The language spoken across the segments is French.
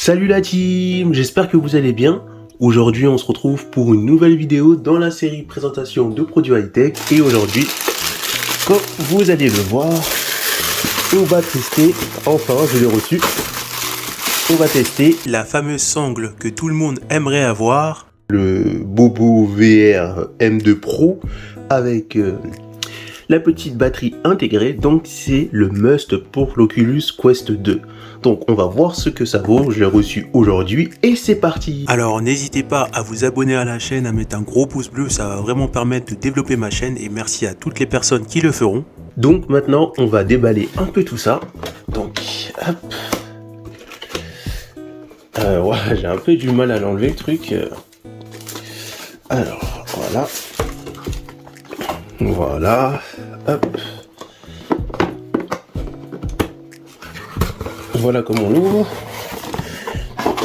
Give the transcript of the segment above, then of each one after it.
Salut la team, j'espère que vous allez bien. Aujourd'hui on se retrouve pour une nouvelle vidéo dans la série présentation de produits high-tech. Et aujourd'hui, comme vous allez le voir, on va tester, enfin je l'ai reçu, on va tester la fameuse sangle que tout le monde aimerait avoir. Le Bobo VR M2 Pro avec la petite batterie intégrée, donc c'est le must pour l'Oculus Quest 2. Donc on va voir ce que ça vaut, je l'ai reçu aujourd'hui et c'est parti. Alors n'hésitez pas à vous abonner à la chaîne, à mettre un gros pouce bleu, ça va vraiment permettre de développer ma chaîne et merci à toutes les personnes qui le feront. Donc maintenant on va déballer un peu tout ça. Donc hop. Ouais, j'ai un peu du mal à l'enlever le truc. Alors voilà. Voilà, hop. Voilà comment on l'ouvre.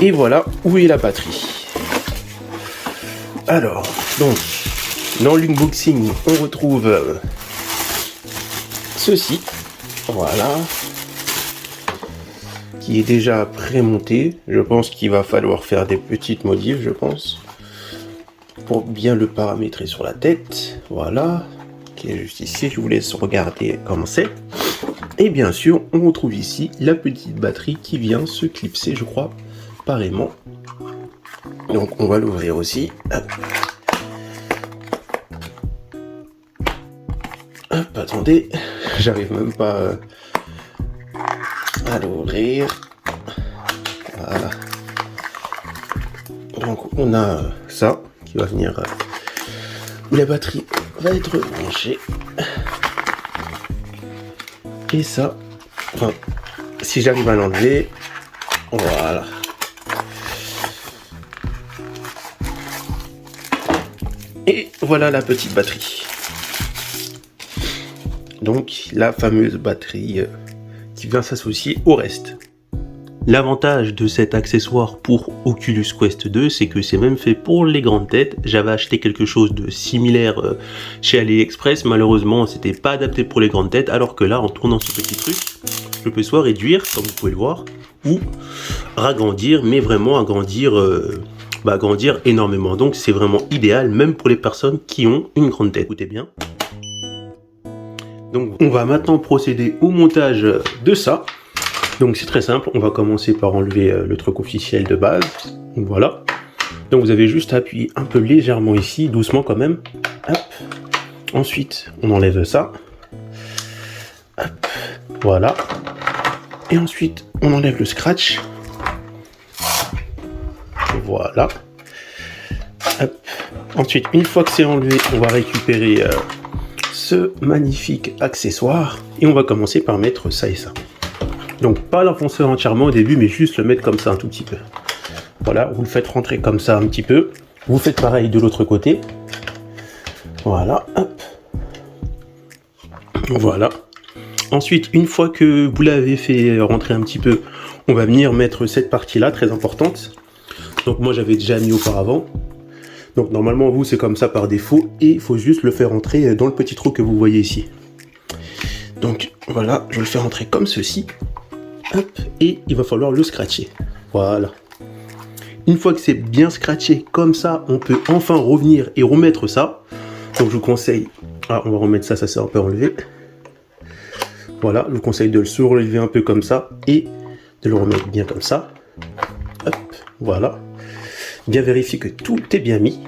Et voilà où est la batterie. Alors, donc, dans l'unboxing, on retrouve ceci. Voilà. Qui est déjà pré-monté. Je pense qu'il va falloir faire des petites modifs, je pense. Pour bien le paramétrer sur la tête. Voilà. Qui est juste ici. Je vous laisse regarder comment c'est. Et bien sûr, on retrouve ici la petite batterie qui vient se clipser, je crois, pareillement. Donc on va l'ouvrir aussi. Hop. Hop, attendez, j'arrive même pas à l'ouvrir. Voilà. Donc on a ça qui va venir où la batterie va être branchée. Et ça, enfin, si j'arrive à l'enlever, voilà. Et voilà la petite batterie. Donc la fameuse batterie qui vient s'associer au reste. L'avantage de cet accessoire pour Oculus Quest 2, c'est que c'est même fait pour les grandes têtes. J'avais acheté quelque chose de similaire chez AliExpress. Malheureusement, c'était pas adapté pour les grandes têtes. Alors que là, en tournant ce petit truc, je peux soit réduire, comme vous pouvez le voir, ou ragrandir, mais vraiment agrandir, agrandir énormément. Donc c'est vraiment idéal, même pour les personnes qui ont une grande tête. Écoutez bien. Donc on va maintenant procéder au montage de ça. Donc c'est très simple, on va commencer par enlever le truc officiel de base. Donc voilà. Donc vous avez juste à appuyer un peu légèrement ici, doucement quand même. Hop. Ensuite, on enlève ça. Hop. Voilà. Et ensuite, on enlève le scratch. Voilà. Hop. Ensuite, une fois que c'est enlevé, on va récupérer ce magnifique accessoire. Et on va commencer par mettre ça et ça. Donc pas l'enfoncer entièrement au début, mais juste le mettre comme ça un tout petit peu. Voilà, vous le faites rentrer comme ça un petit peu. Vous faites pareil de l'autre côté. Voilà, hop. Voilà. Ensuite, une fois que vous l'avez fait rentrer un petit peu, on va venir mettre cette partie-là, très importante. Donc moi j'avais déjà mis auparavant. Donc normalement vous c'est comme ça par défaut. Et il faut juste le faire rentrer dans le petit trou que vous voyez ici. Donc voilà, je le fais rentrer comme ceci. Hop, et il va falloir le scratcher. Voilà. Une fois que c'est bien scratché comme ça, on peut enfin revenir et remettre ça. Donc je vous conseille, on va remettre ça, ça s'est un peu enlevé. Voilà, je vous conseille de le surlever un peu comme ça et de le remettre bien comme ça. Hop, voilà. Bien vérifier que tout est bien mis.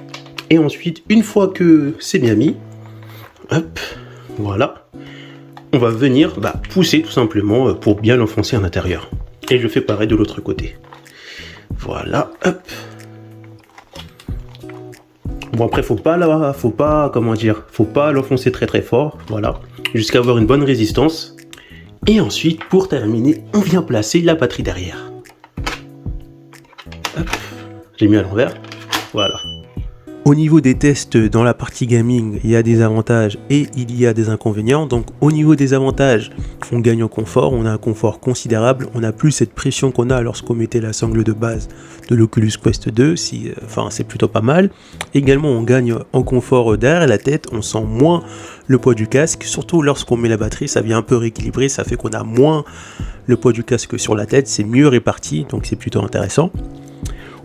Et ensuite, une fois que c'est bien mis, hop, voilà. On va venir pousser tout simplement pour bien l'enfoncer à l'intérieur. Et je fais pareil de l'autre côté. Voilà, hop. Bon après faut pas l'enfoncer très très fort, voilà, jusqu'à avoir une bonne résistance. Et ensuite, pour terminer, on vient placer la batterie derrière. Hop. J'ai mis à l'envers, voilà. Au niveau des tests dans la partie gaming, il y a des avantages et il y a des inconvénients. Donc au niveau des avantages, on gagne en confort, on a un confort considérable, on n'a plus cette pression qu'on a lorsqu'on mettait la sangle de base de l'Oculus Quest 2, c'est plutôt pas mal. Également on gagne en confort derrière la tête, on sent moins le poids du casque, surtout lorsqu'on met la batterie, ça vient un peu rééquilibrer, ça fait qu'on a moins le poids du casque sur la tête, c'est mieux réparti, donc c'est plutôt intéressant.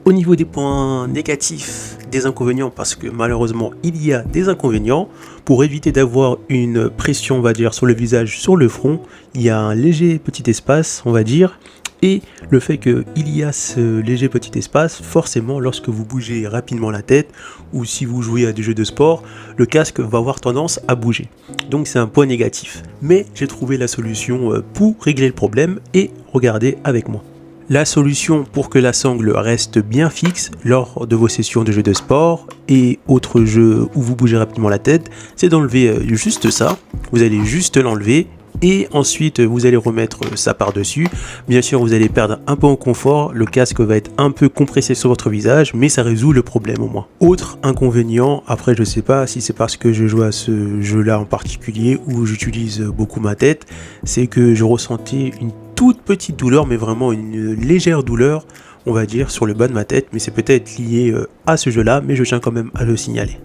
Au niveau des points négatifs, des inconvénients, parce que malheureusement il y a des inconvénients, pour éviter d'avoir une pression on va dire sur le visage, sur le front, il y a un léger petit espace on va dire, et le fait qu'il y a ce léger petit espace, forcément lorsque vous bougez rapidement la tête, ou si vous jouez à des jeux de sport, le casque va avoir tendance à bouger. Donc c'est un point négatif. Mais j'ai trouvé la solution pour régler le problème, et regardez avec moi. La solution pour que la sangle reste bien fixe lors de vos sessions de jeux de sport et autres jeux où vous bougez rapidement la tête, c'est d'enlever juste ça. Vous allez juste l'enlever et ensuite vous allez remettre ça par-dessus. Bien sûr, vous allez perdre un peu en confort, le casque va être un peu compressé sur votre visage, mais ça résout le problème au moins. Autre inconvénient, après je sais pas si c'est parce que je joue à ce jeu-là en particulier où j'utilise beaucoup ma tête, c'est que je ressentais une toute petite douleur, mais vraiment une légère douleur, on va dire, sur le bas de ma tête, mais c'est peut-être lié à ce jeu-là, mais je tiens quand même à le signaler.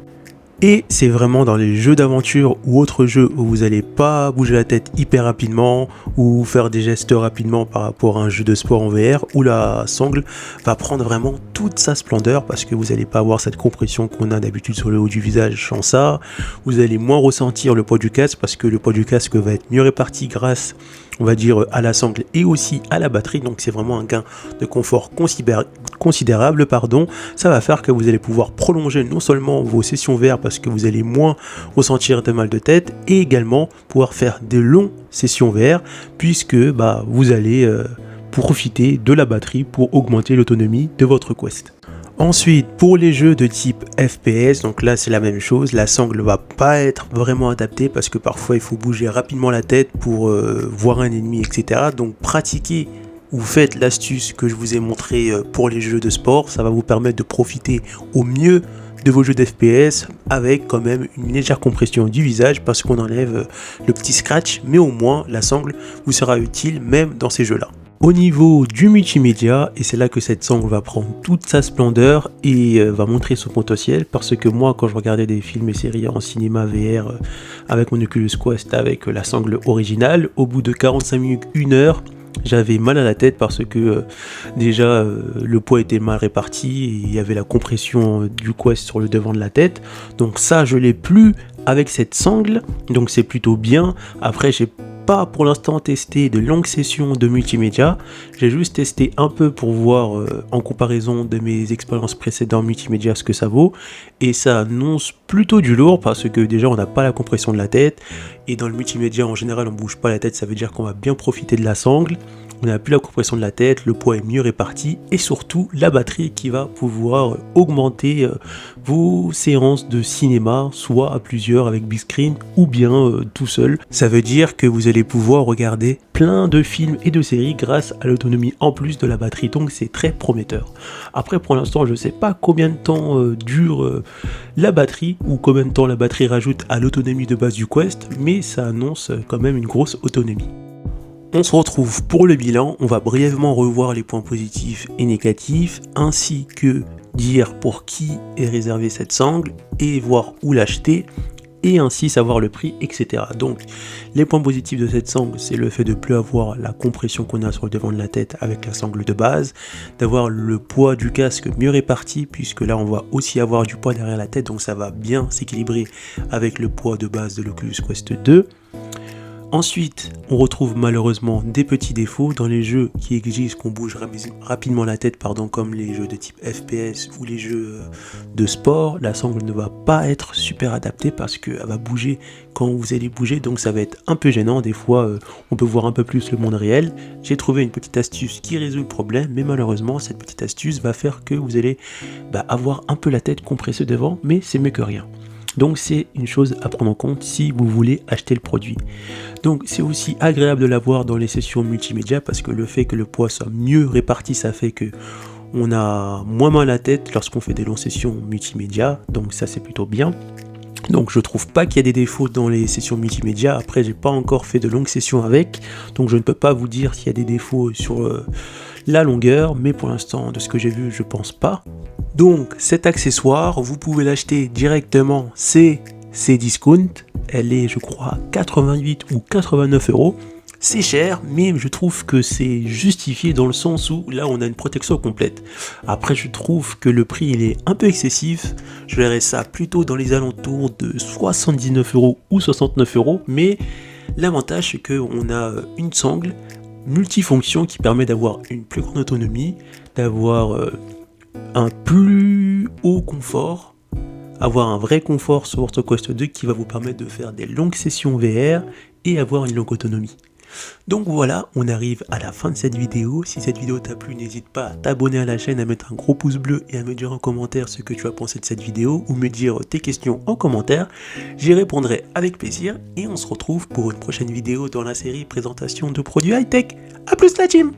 Et c'est vraiment dans les jeux d'aventure ou autres jeux où vous n'allez pas bouger la tête hyper rapidement ou faire des gestes rapidement par rapport à un jeu de sport en VR où la sangle va prendre vraiment toute sa splendeur parce que vous n'allez pas avoir cette compression qu'on a d'habitude sur le haut du visage sans ça. Vous allez moins ressentir le poids du casque parce que le poids du casque va être mieux réparti grâce, on va dire, à la sangle et aussi à la batterie. Donc c'est vraiment un gain de confort considérable. Ça va faire que vous allez pouvoir prolonger non seulement vos sessions VR parce que vous allez moins ressentir de mal de tête et également pouvoir faire des longues sessions VR puisque vous allez profiter de la batterie pour augmenter l'autonomie de votre Quest. Ensuite, pour les jeux de type FPS, donc là c'est la même chose, la sangle va pas être vraiment adaptée parce que parfois il faut bouger rapidement la tête pour voir un ennemi, etc. Donc pratiquez ou faites l'astuce que je vous ai montré pour les jeux de sport, ça va vous permettre de profiter au mieux de vos jeux d'FPS avec quand même une légère compression du visage parce qu'on enlève le petit scratch, mais au moins la sangle vous sera utile même dans ces jeux-là. Au niveau du multimédia, et c'est là que cette sangle va prendre toute sa splendeur et va montrer son potentiel, parce que moi quand je regardais des films et séries en cinéma VR avec mon Oculus Quest avec la sangle originale, au bout de 45 minutes, 1 heure, j'avais mal à la tête parce que déjà le poids était mal réparti et il y avait la compression du Quest sur le devant de la tête, donc ça je l'ai plus avec cette sangle, donc c'est plutôt bien. Après j'ai pas pour l'instant testé de longues sessions de multimédia, j'ai juste testé un peu pour voir en comparaison de mes expériences précédentes multimédia ce que ça vaut, et ça annonce plutôt du lourd parce que déjà on n'a pas la compression de la tête, et dans le multimédia en général on bouge pas la tête, ça veut dire qu'on va bien profiter de la sangle, on n'a plus la compression de la tête, le poids est mieux réparti et surtout la batterie qui va pouvoir augmenter vos séances de cinéma, soit à plusieurs avec big screen ou bien tout seul. Ça veut dire que vous allez pouvoir regarder plein de films et de séries grâce à l'autonomie en plus de la batterie, donc c'est très prometteur. Après pour l'instant je sais pas combien de temps dure la batterie ou combien de temps la batterie rajoute à l'autonomie de base du Quest, mais ça annonce quand même une grosse autonomie. On se retrouve pour le bilan, on va brièvement revoir les points positifs et négatifs, ainsi que dire pour qui est réservée cette sangle et voir où l'acheter, et ainsi savoir le prix, etc. Donc les points positifs de cette sangle, c'est le fait de ne plus avoir la compression qu'on a sur le devant de la tête avec la sangle de base, d'avoir le poids du casque mieux réparti, puisque là on va aussi avoir du poids derrière la tête, donc ça va bien s'équilibrer avec le poids de base de l'Oculus Quest 2. Ensuite, on retrouve malheureusement des petits défauts dans les jeux qui exigent qu'on bouge rapidement la tête, comme les jeux de type FPS ou les jeux de sport. La sangle ne va pas être super adaptée parce qu'elle va bouger quand vous allez bouger, donc ça va être un peu gênant. Des fois, on peut voir un peu plus le monde réel. J'ai trouvé une petite astuce qui résout le problème, mais malheureusement, cette petite astuce va faire que vous allez avoir un peu la tête compressée devant, mais c'est mieux que rien. Donc c'est une chose à prendre en compte si vous voulez acheter le produit. Donc c'est aussi agréable de l'avoir dans les sessions multimédia parce que le fait que le poids soit mieux réparti, ça fait que On a moins mal à la tête lorsqu'on fait des longues sessions multimédia, donc ça c'est plutôt bien. Donc je trouve pas qu'il y a des défauts dans les sessions multimédia. Après, j'ai pas encore fait de longues sessions avec, donc je ne peux pas vous dire s'il y a des défauts sur la longueur, mais pour l'instant, de ce que j'ai vu, je pense pas. Donc cet accessoire, vous pouvez l'acheter directement, c'est discount. Elle est, je crois, 88 ou 89 euros. C'est cher, mais je trouve que c'est justifié dans le sens où là on a une protection complète. Après, je trouve que le prix il est un peu excessif. Je verrais ça plutôt dans les alentours de 79 euros ou 69 euros. Mais l'avantage c'est qu'on a une sangle multifonction qui permet d'avoir une plus grande autonomie, d'avoir un plus haut confort, avoir un vrai confort sur votre Quest 2 qui va vous permettre de faire des longues sessions VR et avoir une longue autonomie. Donc voilà, on arrive à la fin de cette vidéo. Si cette vidéo t'a plu, n'hésite pas à t'abonner à la chaîne, à mettre un gros pouce bleu et à me dire en commentaire ce que tu as pensé de cette vidéo ou me dire tes questions en commentaire. J'y répondrai avec plaisir et on se retrouve pour une prochaine vidéo dans la série présentation de produits high-tech. A plus la team!